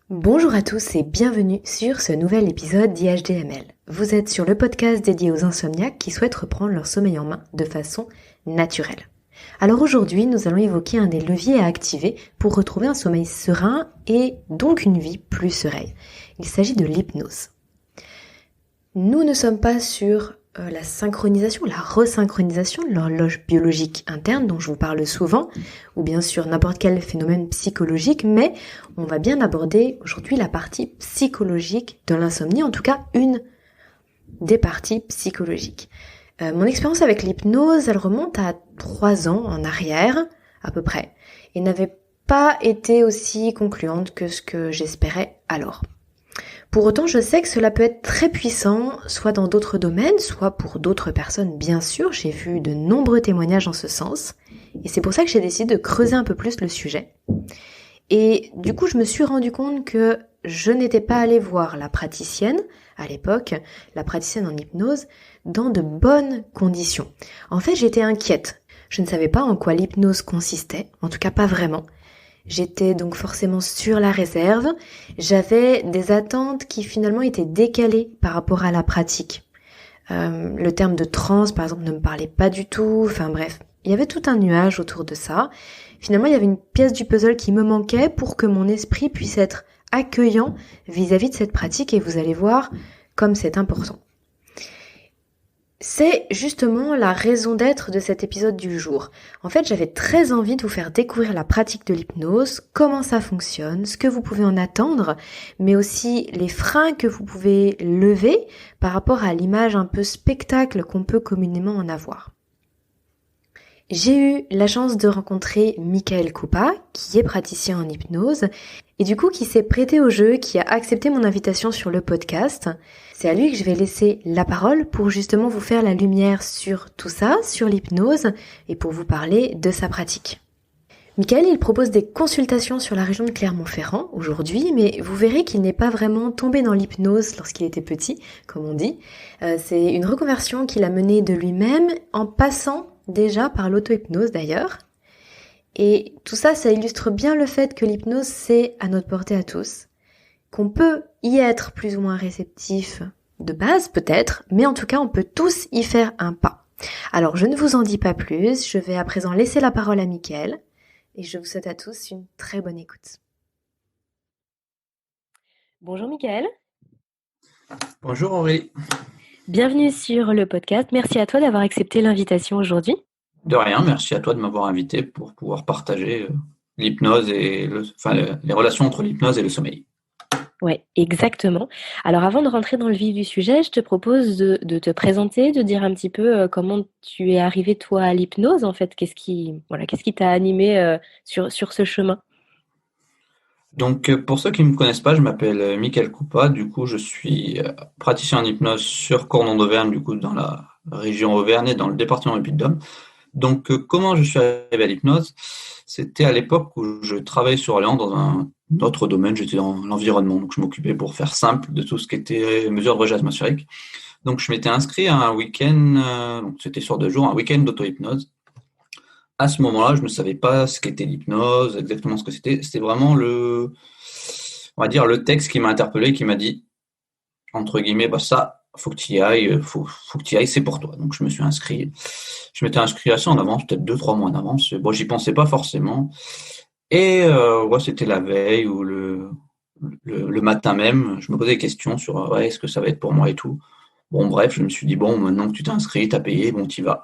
Bonjour à tous et bienvenue sur ce nouvel épisode d'IHDML. Vous êtes sur le podcast dédié aux insomniaques qui souhaitent reprendre leur sommeil en main de façon naturelle. Alors aujourd'hui, nous allons évoquer un des leviers à activer pour retrouver un sommeil serein et donc une vie plus sereine. Il s'agit de l'hypnose. Nous ne sommes pas sur la synchronisation, la resynchronisation de l'horloge biologique interne dont je vous parle souvent, ou bien sûr n'importe quel phénomène psychologique, mais on va bien aborder aujourd'hui la partie psychologique de l'insomnie, en tout cas une des parties psychologiques. Mon expérience avec l'hypnose, elle remonte à 3 ans en arrière, à peu près, et n'avait pas été aussi concluante que ce que j'espérais alors. Pour autant, je sais que cela peut être très puissant, soit dans d'autres domaines, soit pour d'autres personnes, bien sûr. J'ai vu de nombreux témoignages en ce sens. Et c'est pour ça que j'ai décidé de creuser un peu plus le sujet. Et du coup, je me suis rendu compte que je n'étais pas allée voir la praticienne, à l'époque, la praticienne en hypnose, dans de bonnes conditions. En fait, j'étais inquiète. Je ne savais pas en quoi l'hypnose consistait, en tout cas pas vraiment. J'étais donc forcément sur la réserve. J'avais des attentes qui finalement étaient décalées par rapport à la pratique. Le terme de transe, par exemple, ne me parlait pas du tout. Enfin bref, il y avait tout un nuage autour de ça. Finalement, il y avait une pièce du puzzle qui me manquait pour que mon esprit puisse être accueillant vis-à-vis de cette pratique. Et vous allez voir comme c'est important. C'est justement la raison d'être de cet épisode du jour. En fait, j'avais très envie de vous faire découvrir la pratique de l'hypnose, comment ça fonctionne, ce que vous pouvez en attendre, mais aussi les freins que vous pouvez lever par rapport à l'image un peu spectacle qu'on peut communément en avoir. J'ai eu la chance de rencontrer Michael Koupa, qui est praticien en hypnose, et du coup qui s'est prêté au jeu, qui a accepté mon invitation sur le podcast. C'est à lui que je vais laisser la parole pour justement vous faire la lumière sur tout ça, sur l'hypnose, et pour vous parler de sa pratique. Michael, il propose des consultations sur la région de Clermont-Ferrand aujourd'hui, mais vous verrez qu'il n'est pas vraiment tombé dans l'hypnose lorsqu'il était petit, comme on dit. C'est une reconversion qu'il a menée de lui-même en passant déjà par l'auto-hypnose d'ailleurs. Et tout ça, ça illustre bien le fait que l'hypnose, c'est à notre portée à tous, qu'on peut y être plus ou moins réceptif de base peut-être, mais en tout cas, on peut tous y faire un pas. Alors, je ne vous en dis pas plus, je vais à présent laisser la parole à Michael, et je vous souhaite à tous une très bonne écoute. Bonjour Michael. Bonjour Aurélie. Bienvenue sur le podcast, merci à toi d'avoir accepté l'invitation aujourd'hui. De rien, merci à toi de m'avoir invité pour pouvoir partager l'hypnose et les relations entre l'hypnose et le sommeil. Ouais, exactement. Alors avant de rentrer dans le vif du sujet, je te propose de te présenter, de dire un petit peu comment tu es arrivé toi à l'hypnose en fait, qu'est-ce qui t'a animé sur ce chemin? Donc pour ceux qui ne me connaissent pas, je m'appelle Michael Koupa, du coup je suis praticien en hypnose sur Cournon d'Auvergne, du coup dans la région Auvergne et dans le département du Puy-de-Dôme. Donc comment je suis arrivé à l'hypnose? C'était à l'époque où je travaillais sur Orléans dans un autre domaine, j'étais dans l'environnement, donc je m'occupais pour faire simple de tout ce qui était mesures de rejet atmosphérique. Donc je m'étais inscrit à un week-end, donc c'était sur 2 jours, un week-end d'auto-hypnose. À ce moment-là, je ne savais pas ce qu'était l'hypnose, exactement ce que c'était. C'était vraiment on va dire, le texte qui m'a interpellé, qui m'a dit, entre guillemets, bah ça, faut que tu y ailles, faut que tu y ailles, c'est pour toi. Donc je me suis inscrit. Je m'étais inscrit assez en avance, peut-être 2-3 mois en avance. Bon, j'y pensais pas forcément. Et ouais, c'était la veille ou le matin même, je me posais des questions sur ouais, est-ce que ça va être pour moi et tout. Bon, bref, je me suis dit, bon, maintenant que tu t'es inscrit, t'as payé, bon, t'y vas.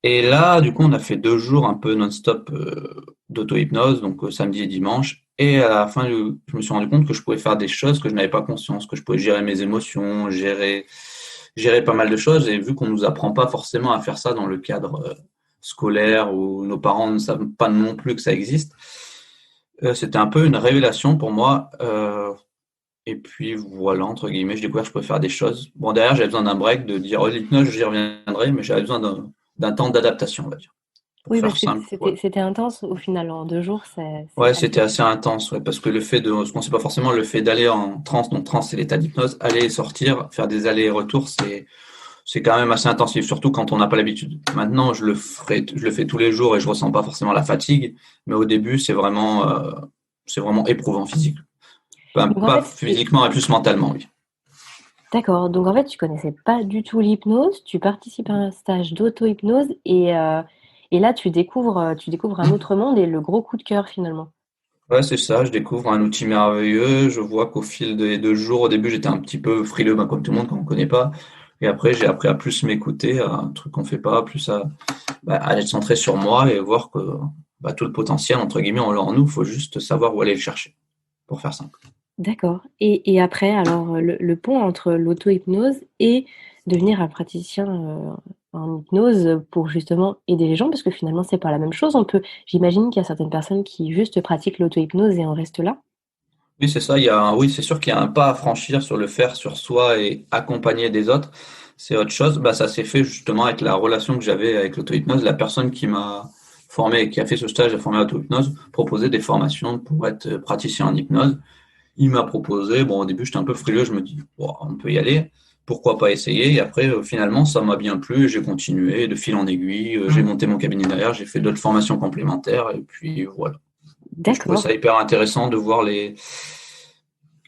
Et là, du coup, on a fait 2 jours un peu non-stop d'auto-hypnose, donc samedi et dimanche. Et à la fin, je me suis rendu compte que je pouvais faire des choses que je n'avais pas conscience, que je pouvais gérer mes émotions, gérer pas mal de choses. Et vu qu'on nous apprend pas forcément à faire ça dans le cadre scolaire, où nos parents ne savent pas non plus que ça existe, c'était un peu une révélation pour moi. Et puis voilà, entre guillemets, j'ai découvert que je pouvais faire des choses. Bon, derrière, j'avais besoin d'un break, de dire, oh, l'hypnose, j'y reviendrai, mais j'avais besoin d'un temps d'adaptation, on va dire. Pour Oui, faire parce que simple, ouais. c'était intense au final, en 2 jours, c'est Ouais, assez. c'était assez intense, ouais, parce que ce qu'on sait pas forcément, le fait d'aller en transe, donc transe, c'est l'état d'hypnose, aller et sortir, faire des allers et retours, c'est quand même assez intensif, surtout quand on n'a pas l'habitude. Maintenant, je le fais tous les jours et je ressens pas forcément la fatigue, mais au début, c'est vraiment éprouvant physique. Donc en Pas fait, physiquement, mais plus mentalement, oui. d'accord. Donc en fait, tu connaissais pas du tout l'hypnose, tu participes à un stage d'auto-hypnose et là, tu découvres un autre monde et le gros coup de cœur finalement. Ouais, c'est ça, je découvre un outil merveilleux. Je vois qu'au fil des 2 jours, au début, j'étais un petit peu frileux, ben, comme tout le monde, quand on ne connaît pas. Et après, j'ai appris à plus m'écouter, à un truc qu'on fait pas, plus à être centré sur moi et voir que tout le potentiel, entre guillemets, on l'a en nous. Il faut juste savoir où aller le chercher, pour faire simple. D'accord. Et après, alors, le pont entre l'auto-hypnose et devenir un praticien en hypnose pour justement aider les gens, parce que finalement, c'est pas la même chose. J'imagine qu'il y a certaines personnes qui juste pratiquent l'auto-hypnose et en restent là. Oui, c'est ça. Oui, c'est sûr qu'il y a un pas à franchir sur le faire sur soi et accompagner des autres. C'est autre chose. Ça s'est fait justement avec la relation que j'avais avec l'auto-hypnose. La personne qui m'a formé et qui a fait ce stage de formé à l'auto-hypnose proposait des formations pour être praticien en hypnose. Il m'a proposé. Bon, au début, j'étais un peu frileux. Je me dis, bon, on peut y aller. Pourquoi pas essayer? Et après, finalement, ça m'a bien plu et j'ai continué de fil en aiguille. J'ai monté mon cabinet derrière. J'ai fait d'autres formations complémentaires et puis voilà. Et je trouvais D'accord. ça hyper intéressant de voir les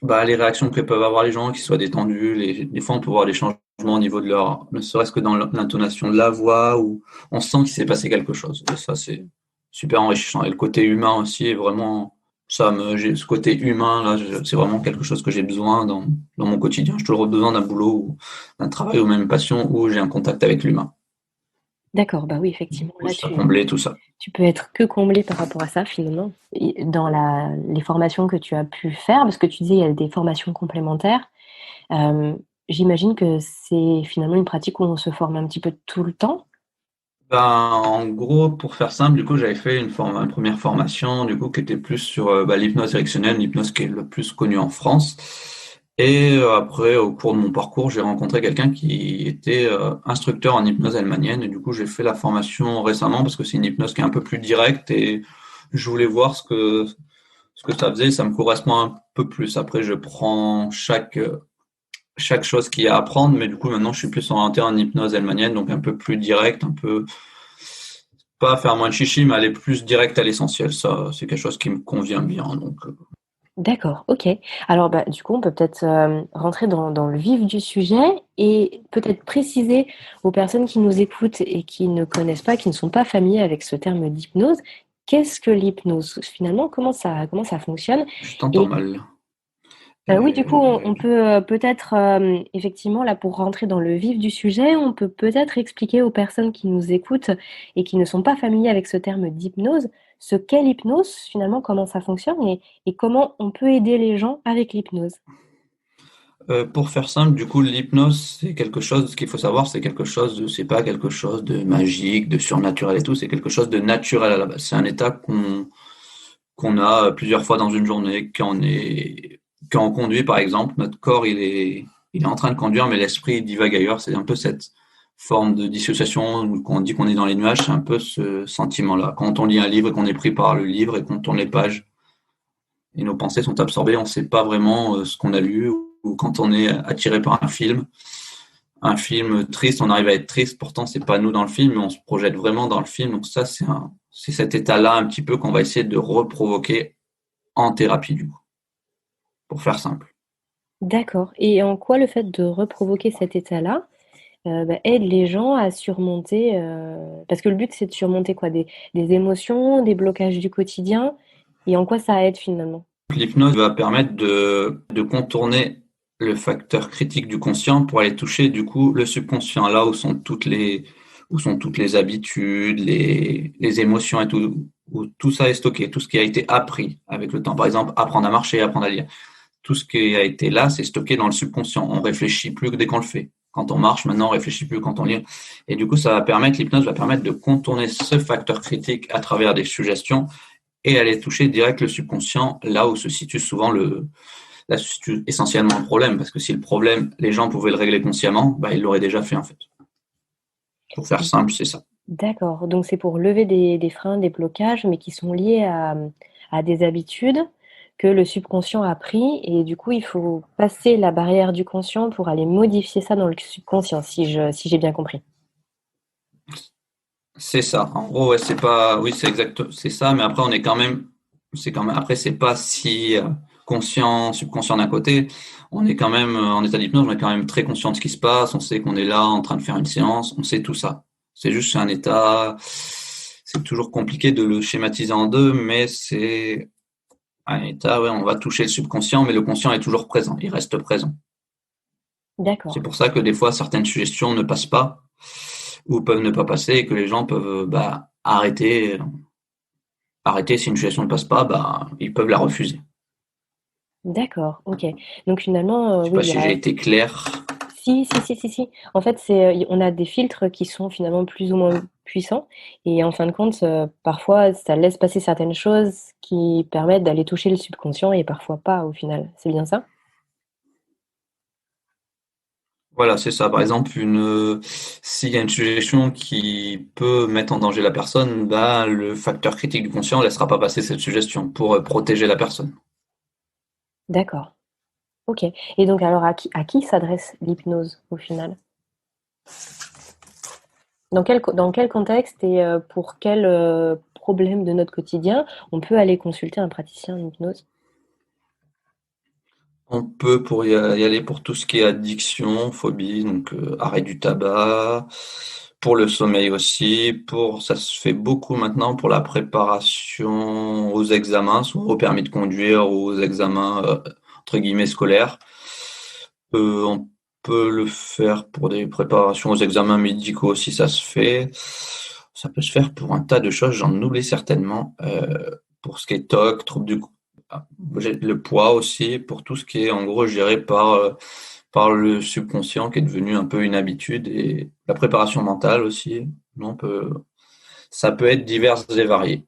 réactions que peuvent avoir les gens, qu'ils soient détendus. Des fois, on peut voir des changements au niveau de ne serait-ce que dans l'intonation de la voix, où on sent qu'il s'est passé quelque chose. Et ça, c'est super enrichissant. Et le côté humain aussi est vraiment, ce côté humain, là, c'est vraiment quelque chose que j'ai besoin dans mon quotidien. J'ai toujours besoin d'un boulot, ou d'un travail ou même une passion où j'ai un contact avec l'humain. D'accord. Bah oui, effectivement. Pour ça, combler tout ça. Tu peux être que comblé par rapport à ça finalement. Dans les formations que tu as pu faire, parce que tu disais il y a des formations complémentaires. euh, J'imagine que c'est finalement une pratique où on se forme un petit peu tout le temps. En gros, pour faire simple, du coup, j'avais fait une première formation, du coup, qui était plus sur l'hypnose directionnelle, l'hypnose qui est le plus connue en France. Et après, au cours de mon parcours, j'ai rencontré quelqu'un qui était instructeur en hypnose allemandienne. Et du coup, j'ai fait la formation récemment parce que c'est une hypnose qui est un peu plus directe et je voulais voir ce que ça faisait. Ça me correspond un peu plus. Après, je prends chaque chose qu'il y a à apprendre, mais du coup, maintenant, je suis plus orienté en hypnose allemandienne, donc un peu plus direct, un peu pas faire moins de chichi, mais aller plus direct à l'essentiel. Ça, c'est quelque chose qui me convient bien. Donc, D'accord, ok. Alors, bah, du coup, on peut peut-être rentrer dans le vif du sujet et peut-être préciser aux personnes qui nous écoutent et qui ne connaissent pas, qui ne sont pas familiers avec ce terme d'hypnose, qu'est-ce que l'hypnose? Finalement, comment ça fonctionne? je t'entends Et mal. oui, du coup, on Euh, peut peut-être, effectivement, là, pour rentrer dans le vif du sujet, on peut peut-être expliquer aux personnes qui nous écoutent et qui ne sont pas familiers avec ce terme d'hypnose, ce qu'est l'hypnose, finalement, comment ça fonctionne et comment on peut aider les gens avec l'hypnose. pour faire simple, du coup, l'hypnose, c'est quelque chose, ce qu'il faut savoir, c'est pas quelque chose de magique, de surnaturel et tout, c'est quelque chose de naturel à la base. C'est un état qu'on a plusieurs fois dans une journée, quand on conduit, par exemple, notre corps, il est en train de conduire, mais l'esprit il divague ailleurs. C'est un peu cette forme de dissociation où on dit qu'on est dans les nuages, c'est un peu ce sentiment-là. Quand on lit un livre et qu'on est pris par le livre et qu'on tourne les pages et nos pensées sont absorbées, on ne sait pas vraiment ce qu'on a lu, ou quand on est attiré par un film triste, on arrive à être triste, pourtant c'est pas nous dans le film, mais on se projette vraiment dans le film. Donc ça, c'est cet état-là un petit peu qu'on va essayer de reprovoquer en thérapie, du coup, pour faire simple. D'accord. Et en quoi le fait de reprovoquer cet état-là bah, aide les gens à surmonter, parce que le but c'est de surmonter quoi? Des émotions, des blocages du quotidien, et en quoi ça aide finalement? L'hypnose va permettre de contourner le facteur critique du conscient pour aller toucher du coup le subconscient, là où sont toutes les habitudes, les émotions et tout, où tout ça est stocké, tout ce qui a été appris avec le temps. Par exemple, apprendre à marcher, apprendre à lire. Tout ce qui a été là, c'est stocké dans le subconscient. On réfléchit plus que dès qu'on le fait. Quand on marche, maintenant, on réfléchit plus quand on lit. Et du coup, l'hypnose va permettre de contourner ce facteur critique à travers des suggestions et aller toucher direct le subconscient, là où se situe souvent là se situe essentiellement le problème. Parce que si le problème, les gens pouvaient le régler consciemment, ils l'auraient déjà fait, en fait. Pour faire simple, c'est ça. D'accord, donc c'est pour lever des freins, des blocages, mais qui sont liés à des habitudes que le subconscient a pris et du coup, il faut passer la barrière du conscient pour aller modifier ça dans le subconscient, si j'ai bien compris. C'est ça. En gros, ouais, c'est pas, oui, c'est exact, c'est ça, mais après, c'est quand même, après, c'est pas si subconscient d'un côté, on est quand même en état d'hypnose, on est quand même très conscient de ce qui se passe, on sait qu'on est là en train de faire une séance, on sait tout ça. C'est juste un état, c'est toujours compliqué de le schématiser en deux, mais c'est un état, ouais, on va toucher le subconscient, mais le conscient est toujours présent, il reste présent. C'est D'accord. pour ça que des fois certaines suggestions ne passent pas ou peuvent ne pas passer et que les gens peuvent arrêter si une suggestion ne passe pas, ils peuvent la refuser. D'accord, OK. Donc finalement, Je sais oui, pas il y si j'ai a été clair. si, si, si, si, si. En fait, on a des filtres qui sont finalement plus ou moins puissants et en fin de compte, parfois, ça laisse passer certaines choses qui permettent d'aller toucher le subconscient et parfois pas au final. C'est bien ça? Voilà, c'est ça. Par exemple, s'il y a une suggestion qui peut mettre en danger la personne, le facteur critique du conscient ne laissera pas passer cette suggestion pour protéger la personne. D'accord. OK. Et donc alors à qui s'adresse l'hypnose au final? Dans quel contexte et pour quel, problème de notre quotidien, on peut aller consulter un praticien en hypnose? On peut y aller pour tout ce qui est addiction, phobie, donc arrêt du tabac, pour le sommeil aussi, ça se fait beaucoup maintenant pour la préparation aux examens, soit au permis de conduire ou aux examens entre guillemets scolaires. On peut le faire pour des préparations aux examens médicaux aussi, ça se fait. Ça peut se faire pour un tas de choses, j'en oublie certainement. Pour ce qui est TOC, trouble du le poids aussi, pour tout ce qui est en gros géré par le subconscient qui est devenu un peu une habitude et la préparation mentale aussi. Ça peut être divers et varié.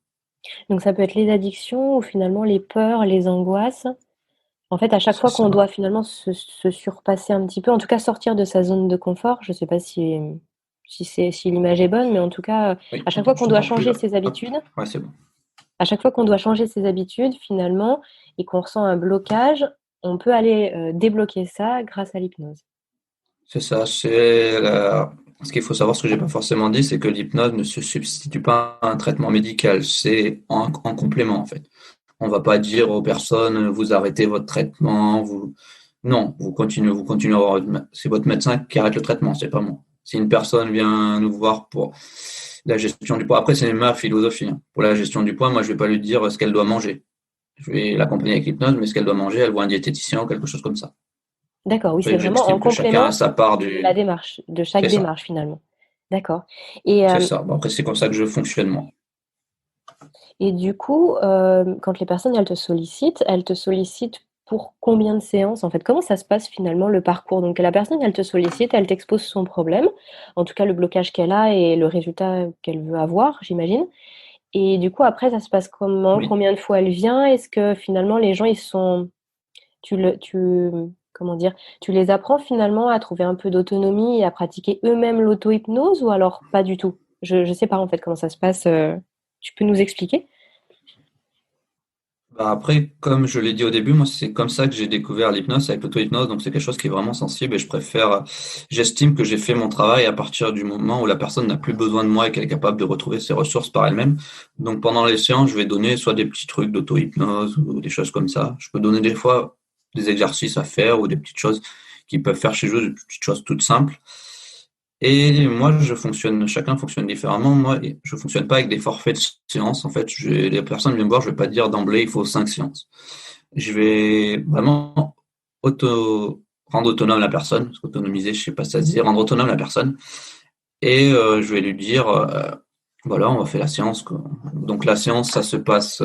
Donc ça peut être les addictions ou finalement les peurs, les angoisses. En fait, à chaque C'est fois qu'on ça. doit finalement se surpasser un petit peu, en tout cas sortir de sa zone de confort, je ne sais pas si l'image est bonne, mais en tout cas, Oui, à chaque fois je qu'on doit t'entends plus changer là. ses Hop. habitudes, Ouais, c'est bon. finalement, et qu'on ressent un blocage, on peut aller débloquer ça grâce à l'hypnose. C'est ça. Ce qu'il faut savoir, ce que j'ai pas forcément dit, c'est que l'hypnose ne se substitue pas à un traitement médical. C'est en complément, en fait. On va pas dire aux personnes, vous arrêtez votre traitement, non, vous continuez à avoir, c'est votre médecin qui arrête le traitement, c'est pas moi. Si une personne vient nous voir pour la gestion du poids, après, c'est ma philosophie, hein. Pour la gestion du poids, moi, je vais pas lui dire ce qu'elle doit manger. Je vais l'accompagner avec l'hypnose, mais ce qu'elle doit manger, elle voit un diététicien ou quelque chose comme ça. D'accord, oui, c'est Après, vraiment en j'estime que chacun a complément sa part de la démarche, de chaque c'est ça, démarche finalement. D'accord. Et, c'est ça. Bon, après, c'est comme ça que je fonctionne, moi. Et du coup, quand les personnes, elles te sollicitent pour combien de séances, en fait? Comment ça se passe finalement le parcours? Donc la personne, elle te sollicite, elle t'expose son problème, en tout cas le blocage qu'elle a et le résultat qu'elle veut avoir, j'imagine. Et du coup, après, ça se passe comment? Oui. Combien de fois elle vient? Est-ce que finalement les gens, tu le tu comment dire? Tu les apprends finalement à trouver un peu d'autonomie et à pratiquer eux-mêmes l'auto-hypnose ou alors pas du tout? Je sais pas en fait comment ça se passe, tu peux nous expliquer? Après, comme je l'ai dit au début, moi, c'est comme ça que j'ai découvert l'hypnose avec l'auto-hypnose. Donc, c'est quelque chose qui est vraiment sensible et j'estime que j'ai fait mon travail à partir du moment où la personne n'a plus besoin de moi et qu'elle est capable de retrouver ses ressources par elle-même. Donc, pendant les séances, je vais donner soit des petits trucs d'auto-hypnose ou des choses comme ça. Je peux donner des fois des exercices à faire ou des petites choses qu'ils peuvent faire chez eux, des petites choses toutes simples. Et moi, chacun fonctionne différemment. Moi, je fonctionne pas avec des forfaits de séances. En fait, les personnes viennent me voir, je vais pas dire d'emblée, il faut 5 séances. Je vais vraiment rendre autonome la personne, parce qu'autonomiser, je sais pas si ça se dit, rendre autonome la personne. Et je vais lui dire, voilà, on va faire la séance, quoi. Donc la séance, ça se passe,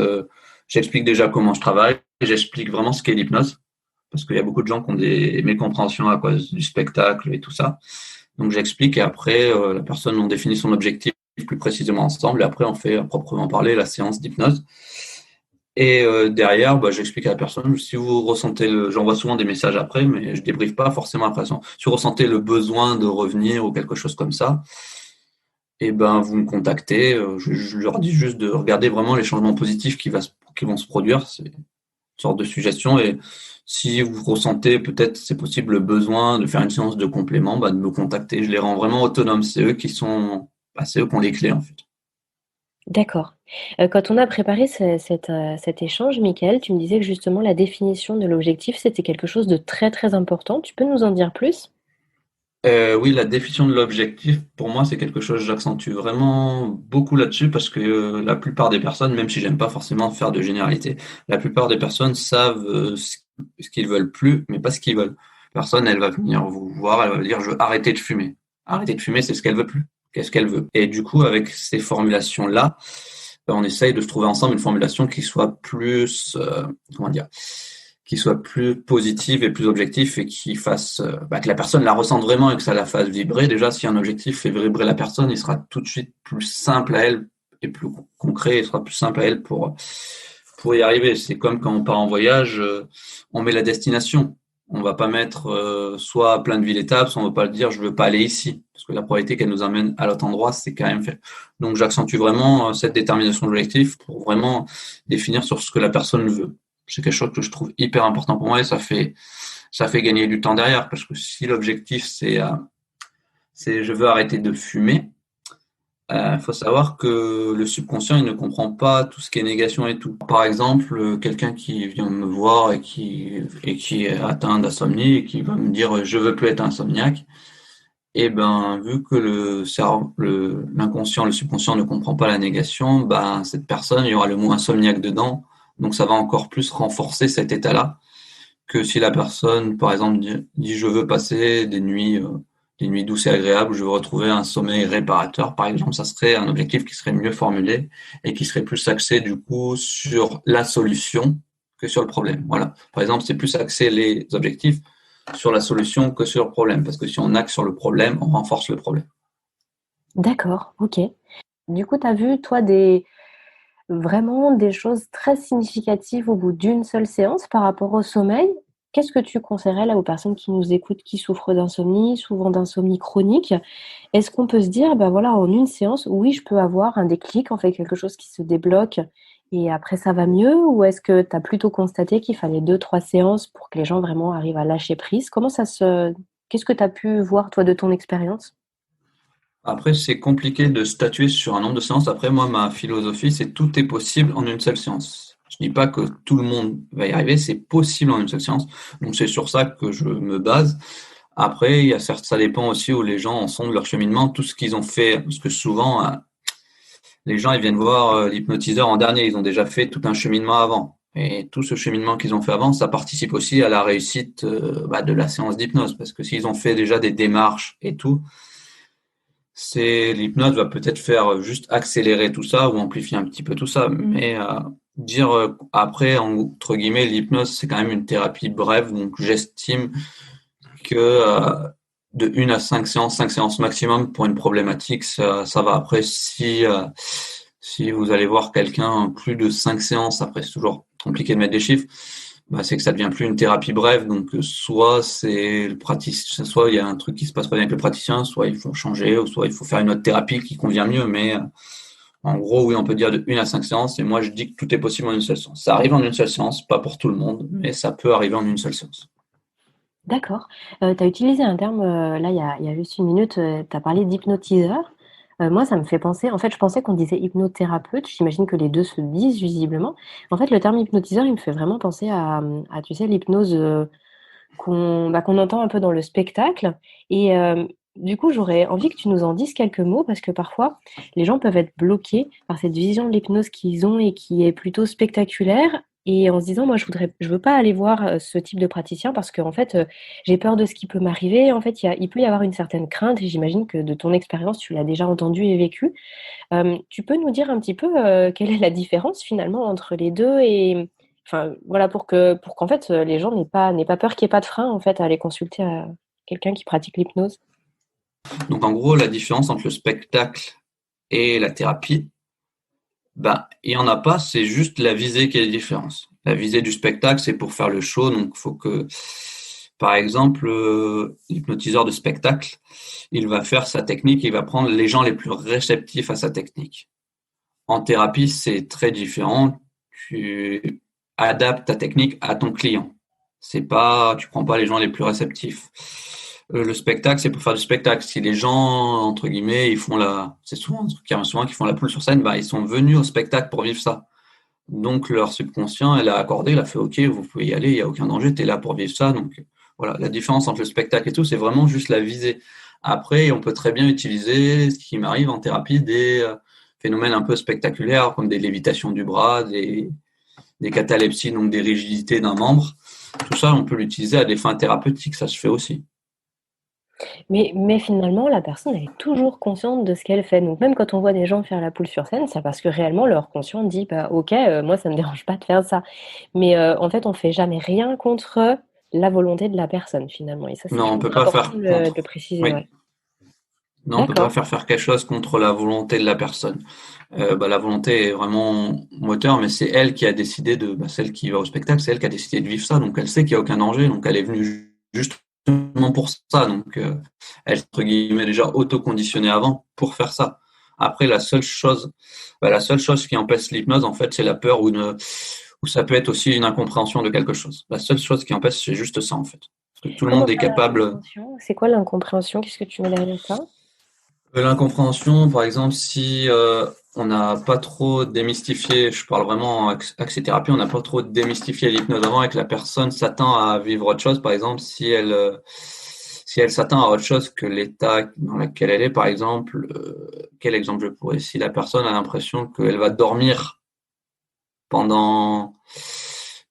j'explique déjà comment je travaille, j'explique vraiment ce qu'est l'hypnose, parce qu'il y a beaucoup de gens qui ont des mécompréhensions à cause du spectacle et tout ça. Donc j'explique et après la personne on définit son objectif plus précisément ensemble et après on fait à proprement parler la séance d'hypnose. Et derrière, j'explique à la personne si vous ressentez j'envoie souvent des messages après, mais je débriefe pas forcément après. Si vous ressentez le besoin de revenir ou quelque chose comme ça, et ben vous me contactez. Je leur dis juste de regarder vraiment les changements positifs qui vont se produire. C'est une sorte de suggestion et si vous ressentez peut-être c'est possible le besoin de faire une séance de complément, de me contacter. Je les rends vraiment autonomes. C'est eux qui ont les clés en fait. D'accord. Quand on a préparé cet échange, Michael, tu me disais que justement la définition de l'objectif, c'était quelque chose de très, très important. Tu peux nous en dire plus? Oui, la définition de l'objectif, pour moi, c'est quelque chose, j'accentue vraiment beaucoup là-dessus parce que la plupart des personnes, même si j'aime pas forcément faire de généralité, la plupart des personnes savent ce qu'ils veulent plus, mais pas ce qu'ils veulent. Personne, elle va venir vous voir, elle va dire, je veux arrêter de fumer. Arrêter de fumer, c'est ce qu'elle veut plus. Qu'est-ce qu'elle veut? Et du coup, avec ces formulations-là, on essaye de se trouver ensemble une formulation qui soit plus, comment dire, qui soit plus positive et plus objective et qui fasse que la personne la ressente vraiment et que ça la fasse vibrer. Déjà, si un objectif fait vibrer la personne, il sera tout de suite plus simple à elle et plus concret, il sera plus simple à elle pour y arriver. C'est comme quand on part en voyage, on met la destination. On va pas mettre soit plein de villes étapes, soit on va pas le dire je veux pas aller ici parce que la probabilité qu'elle nous amène à l'autre endroit, c'est quand même fait. Donc j'accentue vraiment cette détermination de l'objectif pour vraiment définir sur ce que la personne veut. C'est quelque chose que je trouve hyper important pour moi et ça fait gagner du temps derrière parce que si l'objectif c'est je veux arrêter de fumer, faut savoir que le subconscient il ne comprend pas tout ce qui est négation et tout. Par exemple, quelqu'un qui vient me voir et qui est atteint d'insomnie et qui va me dire je veux plus être insomniaque, et ben vu que le cerveau, l'inconscient, le subconscient ne comprend pas la négation, ben cette personne il y aura le mot insomniaque dedans, donc ça va encore plus renforcer cet état-là que si la personne, par exemple, dit je veux passer des nuits douces et agréables, je veux retrouver un sommeil réparateur, par exemple, ça serait un objectif qui serait mieux formulé et qui serait plus axé du coup sur la solution que sur le problème. Voilà. Par exemple, c'est plus axé les objectifs sur la solution que sur le problème, parce que si on axe sur le problème, on renforce le problème. D'accord, OK. Du coup, tu as vu, toi, vraiment des choses très significatives au bout d'une seule séance par rapport au sommeil? Qu'est-ce que tu conseillerais là aux personnes qui nous écoutent, qui souffrent d'insomnie, souvent d'insomnie chronique? Est-ce qu'on peut se dire, bah voilà, en une séance, oui, je peux avoir un déclic, en fait, quelque chose qui se débloque et après ça va mieux? Ou est-ce que tu as plutôt constaté qu'il fallait deux, trois séances pour que les gens vraiment arrivent à lâcher prise? Qu'est-ce que tu as pu voir, toi, de ton expérience? Après, c'est compliqué de statuer sur un nombre de séances. Après, moi, ma philosophie, c'est tout est possible en une seule séance. Je dis pas que tout le monde va y arriver, c'est possible en une seule séance. Donc, c'est sur ça que je me base. Après, il y a certes, ça dépend aussi où les gens en sont de leur cheminement, tout ce qu'ils ont fait, parce que souvent, les gens, ils viennent voir l'hypnotiseur en dernier, ils ont déjà fait tout un cheminement avant. Et tout ce cheminement qu'ils ont fait avant, ça participe aussi à la réussite de la séance d'hypnose, parce que s'ils ont fait déjà des démarches et tout, c'est l'hypnose va peut-être faire juste accélérer tout ça ou amplifier un petit peu tout ça, mais dire après entre guillemets l'hypnose c'est quand même une thérapie brève, donc j'estime que de 1 à 5 séances, 5 séances maximum pour une problématique, ça va. Après si vous allez voir quelqu'un plus de 5 séances, après c'est toujours compliqué de mettre des chiffres, bah, c'est que ça devient plus une thérapie brève. Donc, soit c'est le praticien, soit il y a un truc qui se passe pas bien avec le praticien, soit il faut changer, ou soit il faut faire une autre thérapie qui convient mieux. Mais en gros, oui, on peut dire de 1 à 5 séances. Et moi, je dis que tout est possible en une seule séance. Ça arrive en une seule séance, pas pour tout le monde, mais ça peut arriver en une seule séance. D'accord. Tu as utilisé un terme, là, il y a juste une minute, tu as parlé d'hypnotiseur. Moi, ça me fait penser en fait, je pensais qu'on disait hypnothérapeute, j'imagine que les 2 se disent visiblement. En fait, le terme hypnotiseur, il me fait vraiment penser à tu sais, l'hypnose, qu'on entend un peu dans le spectacle et du coup, j'aurais envie que tu nous en dises quelques mots parce que parfois, les gens peuvent être bloqués par cette vision de l'hypnose qu'ils ont et qui est plutôt spectaculaire et en se disant: «Moi, je veux pas aller voir, ce type de praticien parce qu'en fait, j'ai peur de ce qui peut m'arriver». En fait, il peut y avoir une certaine crainte et j'imagine que de ton expérience, tu l'as déjà entendu et vécu. Tu peux nous dire un petit peu, quelle est la différence finalement entre les 2 et enfin, voilà, pour qu'en fait, les gens n'aient pas peur qu'il y ait pas de frein, en fait, à aller consulter, quelqu'un qui pratique l'hypnose? Donc, en gros, la différence entre le spectacle et la thérapie, ben, il y en a pas, c'est juste la visée qui est la différence. La visée du spectacle, c'est pour faire le show, donc il faut que, par exemple, l'hypnotiseur de spectacle, il va faire sa technique, il va prendre les gens les plus réceptifs à sa technique. En thérapie, c'est très différent. Tu adaptes ta technique à ton client. C'est pas, tu prends pas les gens les plus réceptifs. Le spectacle, c'est pour faire du spectacle. Si les gens, entre guillemets, c'est souvent un truc qui arrive souvent, qui font la poule sur scène, bah, ils sont venus au spectacle pour vivre ça. Donc, leur subconscient, elle a accordé, il a fait, OK, vous pouvez y aller, il n'y a aucun danger, tu es là pour vivre ça. Donc, voilà. La différence entre le spectacle et tout, c'est vraiment juste la visée. Après, on peut très bien utiliser, ce qui m'arrive en thérapie, des phénomènes un peu spectaculaires, comme des lévitations du bras, des catalepsies, donc des rigidités d'un membre. Tout ça, on peut l'utiliser à des fins thérapeutiques, ça se fait aussi. Mais finalement, la personne, elle est toujours consciente de ce qu'elle fait. Donc même quand on voit des gens faire la poule sur scène, c'est parce que réellement leur conscient dit, bah OK, moi ça me dérange pas de faire ça. Mais en fait, on fait jamais rien contre la volonté de la personne finalement. Et ça, c'est, Non, je on trouve, peut pas important faire contre. de le préciser, Oui. ouais. Non, on peut pas D'accord. faire quelque chose contre la volonté de la personne. La volonté est vraiment moteur, mais c'est elle qui a décidé celle qui va au spectacle, c'est elle qui a décidé de vivre ça. Donc elle sait qu'il n'y a aucun danger, donc elle est venue justement pour ça. Donc elle entre guillemets déjà auto-conditionnée avant pour faire ça. Après, la seule chose qui empêche l'hypnose, en fait, c'est la peur ou ça peut être aussi une incompréhension de quelque chose. La seule chose qui empêche, c'est juste ça, en fait. Parce que tout le Comment monde est ça, capable. l'incompréhension? C'est quoi l'incompréhension? Qu'est-ce que tu mets derrière ça? L'incompréhension, par exemple, si on n'a pas trop démystifié, je parle vraiment en axithérapie, on n'a pas trop démystifié l'hypnose avant et que la personne s'attend à vivre autre chose, par exemple, si elle s'attend à autre chose que l'état dans lequel elle est, par exemple, quel exemple je pourrais, si la personne a l'impression qu'elle va dormir pendant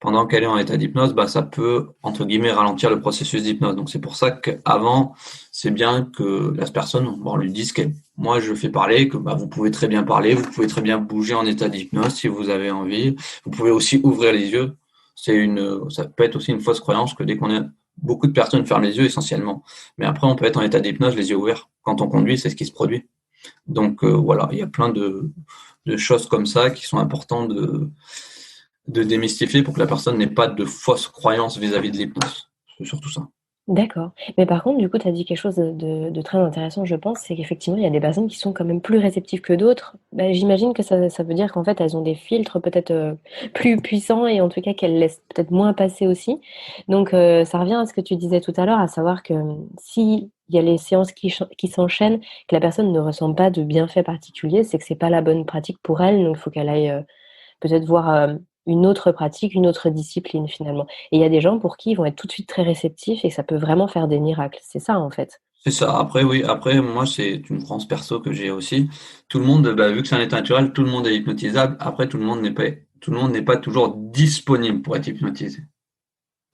pendant qu'elle est en état d'hypnose, bah, ça peut, entre guillemets, ralentir le processus d'hypnose. Donc, c'est pour ça qu'avant, c'est bien que la personne, on lui dise que moi, je fais parler, que bah, vous pouvez très bien parler, vous pouvez très bien bouger en état d'hypnose si vous avez envie. Vous pouvez aussi ouvrir les yeux. Ça peut être aussi une fausse croyance que dès qu'on est, beaucoup de personnes ferment les yeux essentiellement. Mais après, on peut être en état d'hypnose, les yeux ouverts. Quand on conduit, c'est ce qui se produit. Donc, voilà, il y a plein de choses comme ça qui sont importantes de démystifier pour que la personne n'ait pas de fausses croyances vis-à-vis de l'hypnose. C'est surtout ça. D'accord. Mais par contre, du coup, tu as dit quelque chose de très intéressant, je pense, c'est qu'effectivement, il y a des personnes qui sont quand même plus réceptives que d'autres. Bah, j'imagine que ça veut dire qu'en fait, elles ont des filtres peut-être plus puissants et en tout cas qu'elles laissent peut-être moins passer aussi. Donc, ça revient à ce que tu disais tout à l'heure, à savoir que si il y a les séances qui s'enchaînent, que la personne ne ressent pas de bienfait particulier, c'est que c'est pas la bonne pratique pour elle. Donc, il faut qu'elle aille peut-être voir une autre pratique, une autre discipline finalement. Et il y a des gens pour qui ils vont être tout de suite très réceptifs et ça peut vraiment faire des miracles. C'est ça en fait. C'est ça. Après, oui, après, moi, c'est une croyance perso que j'ai aussi. Tout le monde, bah, vu que c'est un état naturel, tout le monde est hypnotisable. Après, tout le monde n'est pas toujours disponible pour être hypnotisé.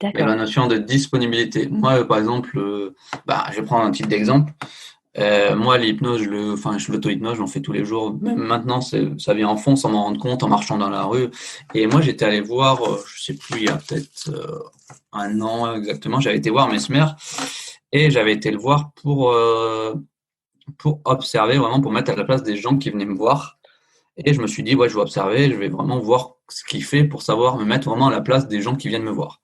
Il y a la D'accord. notion de disponibilité. Moi, par exemple, je vais prendre un type d'exemple. Moi, l'hypnose, je l'auto-hypnose, j'en fais tous les jours. Même maintenant, ça vient en fond sans m'en rendre compte en marchant dans la rue. Et moi, j'étais allé voir, je sais plus, il y a peut-être un an exactement, j'avais été voir Mesmer et j'avais été le voir pour observer, vraiment pour mettre à la place des gens qui venaient me voir. Et je me suis dit, ouais, je vais observer, je vais vraiment voir ce qu'il fait pour savoir me mettre vraiment à la place des gens qui viennent me voir.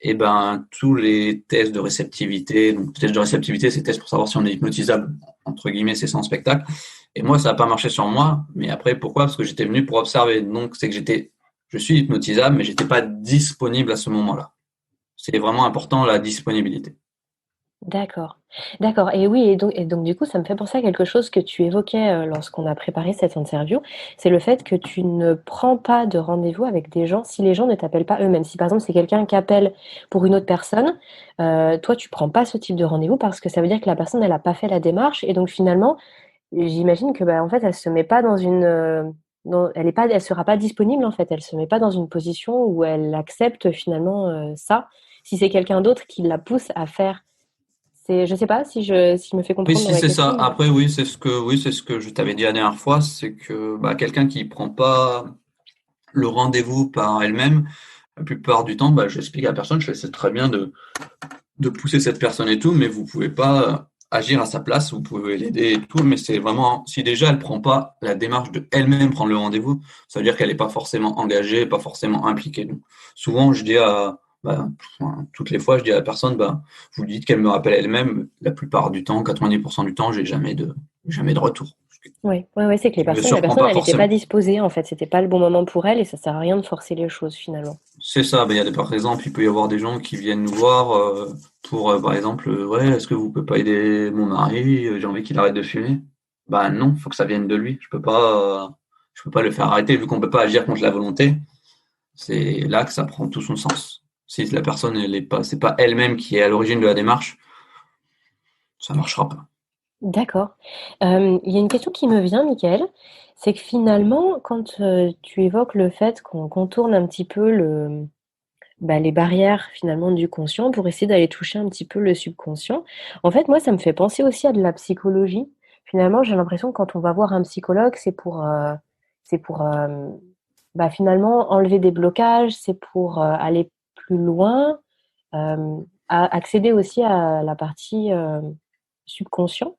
Et ben, tous les tests de réceptivité, donc tests de réceptivité, c'est tests pour savoir si on est hypnotisable, entre guillemets, c'est ça en spectacle. Et moi, ça n'a pas marché sur moi. Mais après, pourquoi? Parce que j'étais venu pour observer. Donc, c'est que je suis hypnotisable, mais j'étais pas disponible à ce moment-là. C'est vraiment important, la disponibilité. D'accord. D'accord. Et oui, et donc du coup, ça me fait penser à quelque chose que tu évoquais lorsqu'on a préparé cette interview. C'est le fait que tu ne prends pas de rendez-vous avec des gens si les gens ne t'appellent pas eux-mêmes. Si par exemple c'est quelqu'un qui appelle pour une autre personne, toi tu prends pas ce type de rendez-vous parce que ça veut dire que la personne elle a pas fait la démarche et donc finalement j'imagine que, bah, en fait, elle se met pas dans une, elle sera pas disponible, en fait. Elle se met pas dans une position où elle accepte finalement, ça. Si c'est quelqu'un d'autre qui la pousse à faire je sais pas si je me fais Oui, comprendre dans si ma c'est ça. question, mais Après, oui, c'est ce que je t'avais dit la dernière fois, c'est que bah, quelqu'un qui prend pas le rendez-vous par elle-même, la plupart du temps, bah, j'explique à la personne, je fais c'est très bien de pousser cette personne et tout, mais vous pouvez pas agir à sa place, vous pouvez l'aider et tout, mais c'est vraiment, si déjà elle prend pas la démarche de elle-même prendre le rendez-vous, ça veut dire qu'elle est pas forcément engagée, pas forcément impliquée. Donc, souvent, je dis toutes les fois, je dis à la personne, vous dites qu'elle me rappelle elle-même, la plupart du temps, 90% du temps, j'ai jamais de retour. ouais, ouais, ouais, c'est que Je me la surprends personne, pas elle était pas forcément. disposée, en fait. C'était pas le bon moment pour elle et ça sert à rien de forcer les choses, finalement. C'est ça, il y a par exemple, il peut y avoir des gens qui viennent nous voir pour, par exemple, ouais, est-ce que vous pouvez pas aider mon mari? J'ai envie qu'il arrête de fumer. Bah non, faut que ça vienne de lui. Je peux pas le faire arrêter vu qu'on peut pas agir contre la volonté. C'est là que ça prend tout son sens. Si la personne, c'est pas elle-même qui est à l'origine de la démarche, ça marchera pas. D'accord. Il y a une question qui me vient, Michael, c'est que finalement, quand tu évoques le fait qu'on contourne un petit peu les barrières finalement du conscient pour essayer d'aller toucher un petit peu le subconscient, en fait, moi, ça me fait penser aussi à de la psychologie. Finalement, j'ai l'impression que quand on va voir un psychologue, c'est pour finalement enlever des blocages, c'est pour aller plus loin, accéder aussi à la partie subconscient.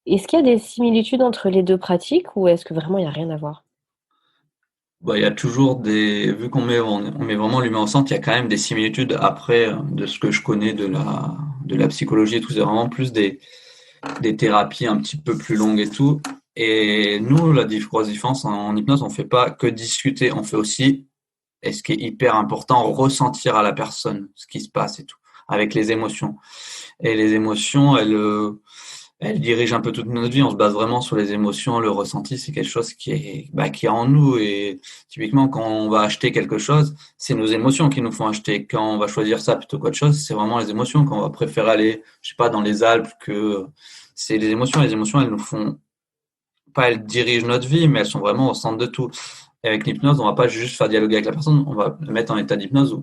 Est-ce qu'il y a des similitudes entre les 2 pratiques ou est-ce que vraiment il y a rien à voir? Bah, il y a toujours vu on met vraiment l'humain au centre, il y a quand même des similitudes après, de ce que je connais de la psychologie et tout, c'est vraiment plus des thérapies un petit peu plus longues et tout. Et nous, la grosse différence en hypnose, on fait pas que discuter, on fait aussi, et ce qui est hyper important, ressentir à la personne ce qui se passe et tout, avec les émotions. Et les émotions, elles dirigent un peu toute notre vie. On se base vraiment sur les émotions, le ressenti, c'est quelque chose qui est en nous. Et typiquement, quand on va acheter quelque chose, c'est nos émotions qui nous font acheter. Quand on va choisir ça plutôt qu'autre chose, c'est vraiment les émotions. Quand on va préférer aller, je sais pas, dans les Alpes, c'est les émotions. Les émotions, elles nous font, pas elles dirigent notre vie, mais elles sont vraiment au centre de tout. Et avec l'hypnose, on va pas juste faire dialoguer avec la personne, on va le mettre en état d'hypnose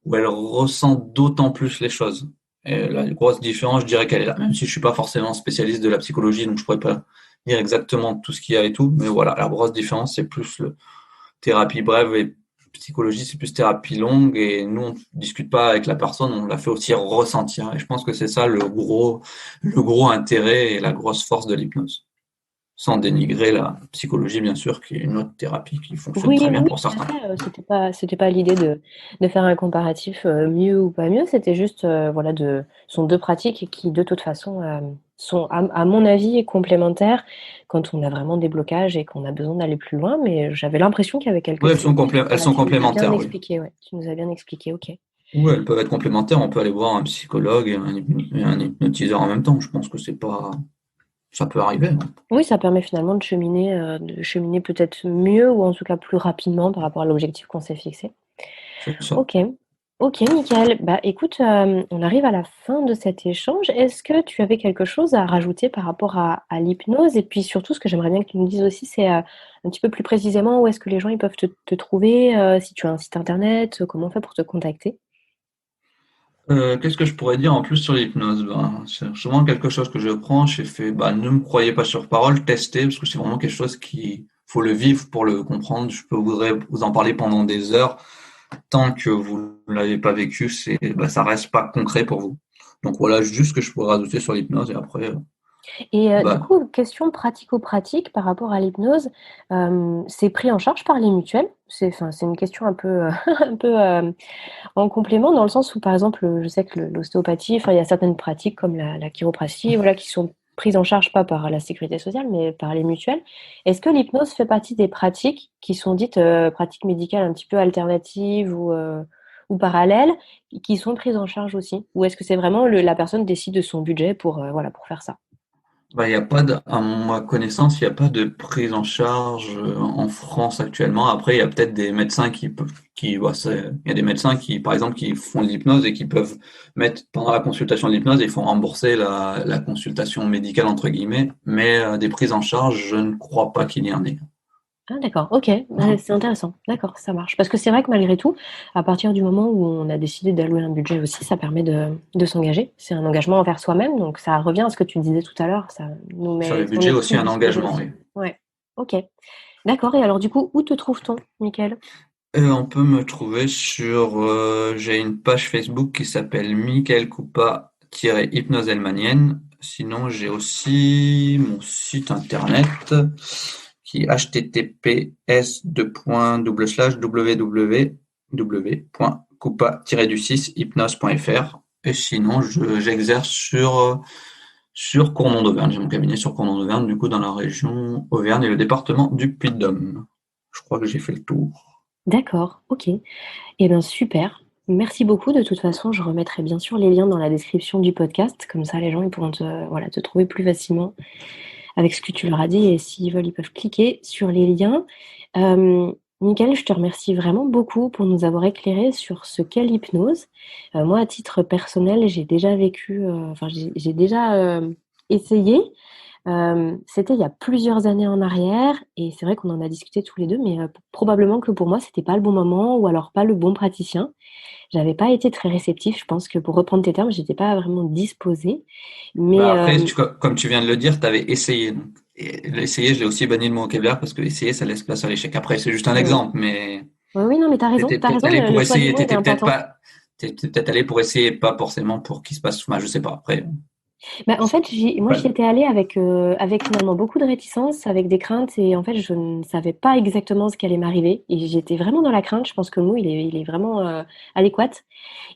où elle ressent d'autant plus les choses. Et la grosse différence, je dirais qu'elle est là, même si je suis pas forcément spécialiste de la psychologie, donc je pourrais pas dire exactement tout ce qu'il y a et tout, mais voilà, la grosse différence, c'est plus le thérapie brève et psychologie, c'est plus thérapie longue, et nous, on discute pas avec la personne, on la fait aussi ressentir. Et je pense que c'est ça le gros intérêt et la grosse force de l'hypnose. Sans dénigrer la psychologie, bien sûr, qui est une autre thérapie qui fonctionne Oui, très bien oui, pour tout à certains. fait, c'était pas l'idée de faire un comparatif, mieux ou pas mieux, c'était juste, voilà, sont 2 pratiques qui de toute façon, sont à mon avis complémentaires quand on a vraiment des blocages et qu'on a besoin d'aller plus loin, mais j'avais l'impression qu'il y avait quelques Oui, similitudes. elles Voilà, sont tu nous as bien complémentaires, oui. expliqué, ouais, tu nous as bien expliqué, OK. Ou elles peuvent être complémentaires, on peut aller voir un psychologue et un hypnotiseur en même temps. Je pense que c'est pas, ça peut arriver, hein. Oui, ça permet finalement de cheminer peut-être mieux ou en tout cas plus rapidement par rapport à l'objectif qu'on s'est fixé. C'est ça. OK. OK, nickel. Bah, écoute, on arrive à la fin de cet échange. Est-ce que tu avais quelque chose à rajouter par rapport à l'hypnose? Et puis surtout, ce que j'aimerais bien que tu nous dises aussi, c'est, un petit peu plus précisément où est-ce que les gens ils peuvent te trouver, si tu as un site internet, comment on fait pour te contacter? Qu'est-ce que je pourrais dire en plus sur l'hypnose? Ben, c'est souvent quelque chose que je prends. J'ai fait, bah, ne me croyez pas sur parole, testez, parce que c'est vraiment quelque chose qui, faut le vivre pour le comprendre. Voudrais vous en parler pendant des heures. Tant que vous ne l'avez pas vécu, ça reste pas concret pour vous. Donc voilà, juste ce que je pourrais rajouter sur l'hypnose et après, Et du bah, coup, question pratico-pratique par rapport à l'hypnose, c'est pris en charge par les mutuelles? C'est une question un peu, un peu, en complément dans le sens où, par exemple, je sais que l'ostéopathie, enfin, il y a certaines pratiques comme la chiropratie, voilà, qui sont prises en charge pas par la sécurité sociale, mais par les mutuelles. Est-ce que l'hypnose fait partie des pratiques qui sont dites, pratiques médicales un petit peu alternatives ou parallèles, qui sont prises en charge aussi? Ou est-ce que c'est vraiment la personne décide de son budget pour, voilà, pour faire ça? il y a pas à ma connaissance, il n'y a pas de prise en charge en France actuellement. Après, il y a peut-être des médecins il y a des médecins qui, par exemple, qui font de l'hypnose et qui peuvent mettre pendant la consultation de l'hypnose, ils font rembourser la consultation médicale entre guillemets. Mais des prises en charge, je ne crois pas qu'il y en ait. Ah d'accord, OK, bah, c'est intéressant. D'accord, ça marche. Parce que c'est vrai que malgré tout, à partir du moment où on a décidé d'allouer un budget aussi, ça permet de s'engager. C'est un engagement envers soi-même, donc ça revient à ce que tu disais tout à l'heure, ça nous Sur met le son budget esprit aussi, à un disposition engagement, aussi. oui. Ouais, OK. D'accord, et alors du coup, où te trouve-t-on, Mickaël? On peut me trouver j'ai une page Facebook qui s'appelle Michael Coupa-Hypnose Hellmanienne. Sinon, j'ai aussi mon site internet qui est https://www.coupa-hypnose.fr. Et sinon, j'exerce sur Cournon d'Auvergne. J'ai mon cabinet sur Cournon d'Auvergne, du coup, dans la région Auvergne et le département du Puy-de-Dôme. Je crois que j'ai fait le tour. D'accord, OK. Eh bien super. Merci beaucoup. De toute façon, je remettrai bien sûr les liens dans la description du podcast. Comme ça, les gens ils pourront te trouver plus facilement avec ce que tu leur as dit. Et s'ils veulent, ils peuvent cliquer sur les liens. Mickaël, je te remercie vraiment beaucoup pour nous avoir éclairé sur ce qu'est l'hypnose. Moi, à titre personnel, j'ai déjà vécu, j'ai déjà essayé. C'était il y a plusieurs années en arrière et c'est vrai qu'on en a discuté tous les deux, mais probablement que pour moi, c'était pas le bon moment ou alors pas le bon praticien. J'avais pas été très réceptive. Je pense que pour reprendre tes termes, j'étais pas vraiment disposée. Mais Bah après, comme tu viens de le dire, tu avais essayé. Donc. Et l'essayer, je l'ai aussi banni de mon vocabulaire parce que essayer, ça laisse place à l'échec. Après, c'est juste un oui, exemple, mais oui, non, mais t'as raison. t'étais T'as peut-être raison. allé Le pour choix du essayer, mot, il est important. t'étais peut-être allé pour essayer, pas forcément pour qu'il se passe. Enfin, je sais pas. Après, Bah, en fait, moi, ouais. j'y étais allée avec finalement beaucoup de réticence, avec des craintes, et en fait, je ne savais pas exactement ce qui allait m'arriver. Et j'étais vraiment dans la crainte. Je pense que le mot, il est vraiment adéquat.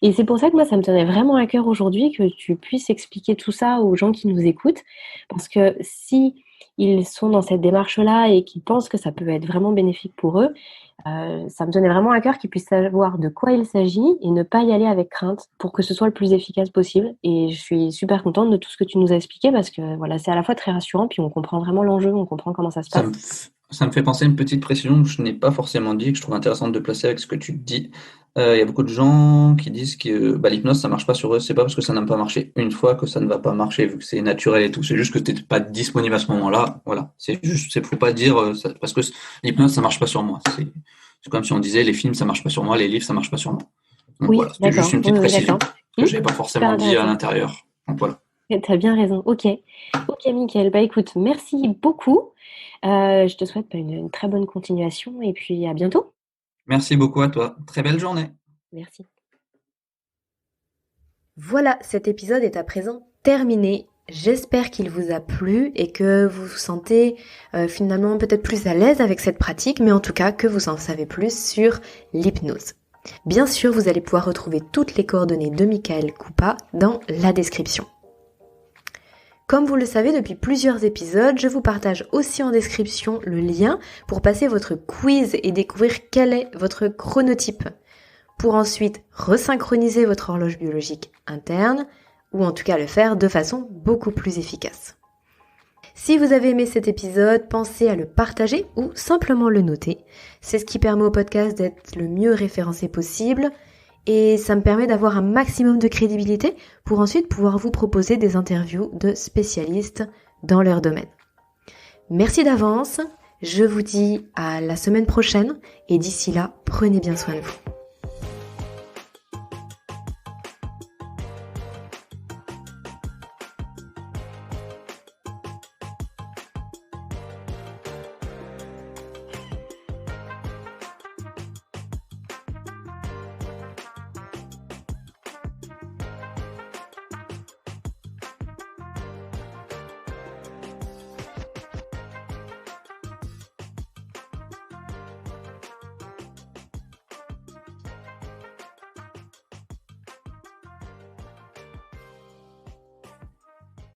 Et c'est pour ça que moi, ça me tenait vraiment à cœur aujourd'hui que tu puisses expliquer tout ça aux gens qui nous écoutent. Parce que si ils sont dans cette démarche-là et qu'ils pensent que ça peut être vraiment bénéfique pour eux, ça me tenait vraiment à cœur qu'ils puissent savoir de quoi il s'agit et ne pas y aller avec crainte pour que ce soit le plus efficace possible. Et je suis super contente de tout ce que tu nous as expliqué parce que voilà, c'est à la fois très rassurant, puis on comprend vraiment l'enjeu, on comprend comment ça se Ça passe. me, ça me fait penser à une petite précision que je n'ai pas forcément dit et que je trouve intéressante de placer avec ce que tu dis. Il y a beaucoup de gens qui disent que bah, l'hypnose, ça marche pas sur eux. C'est pas parce que ça n'a pas marché une fois que ça ne va pas marcher, vu que c'est naturel et tout. C'est juste que tu n'es pas disponible à ce moment-là. Voilà. Faut pas dire parce que l'hypnose, ça marche pas sur moi. C'est comme si on disait les films, ça marche pas sur moi, les livres, ça marche pas sur moi. Donc Oui, voilà, c'était juste d'accord. une Oui, petite oui, précision d'accord. que j'avais pas Super forcément dit à intéressant. l'intérieur. Donc voilà. T'as bien raison. Ok. Ok, Mickaël. Bah écoute, merci beaucoup. Je te souhaite une très bonne continuation et puis à bientôt. Merci beaucoup à toi. Très belle journée. Merci. Voilà, cet épisode est à présent terminé. J'espère qu'il vous a plu et que vous vous sentez finalement peut-être plus à l'aise avec cette pratique, mais en tout cas que vous en savez plus sur l'hypnose. Bien sûr, vous allez pouvoir retrouver toutes les coordonnées de Mickaël Koupa dans la description. Comme vous le savez depuis plusieurs épisodes, je vous partage aussi en description le lien pour passer votre quiz et découvrir quel est votre chronotype, pour ensuite resynchroniser votre horloge biologique interne, ou en tout cas le faire de façon beaucoup plus efficace. Si vous avez aimé cet épisode, pensez à le partager ou simplement le noter. C'est ce qui permet au podcast d'être le mieux référencé possible et ça me permet d'avoir un maximum de crédibilité pour ensuite pouvoir vous proposer des interviews de spécialistes dans leur domaine. Merci d'avance, je vous dis à la semaine prochaine et d'ici là, prenez bien soin de vous.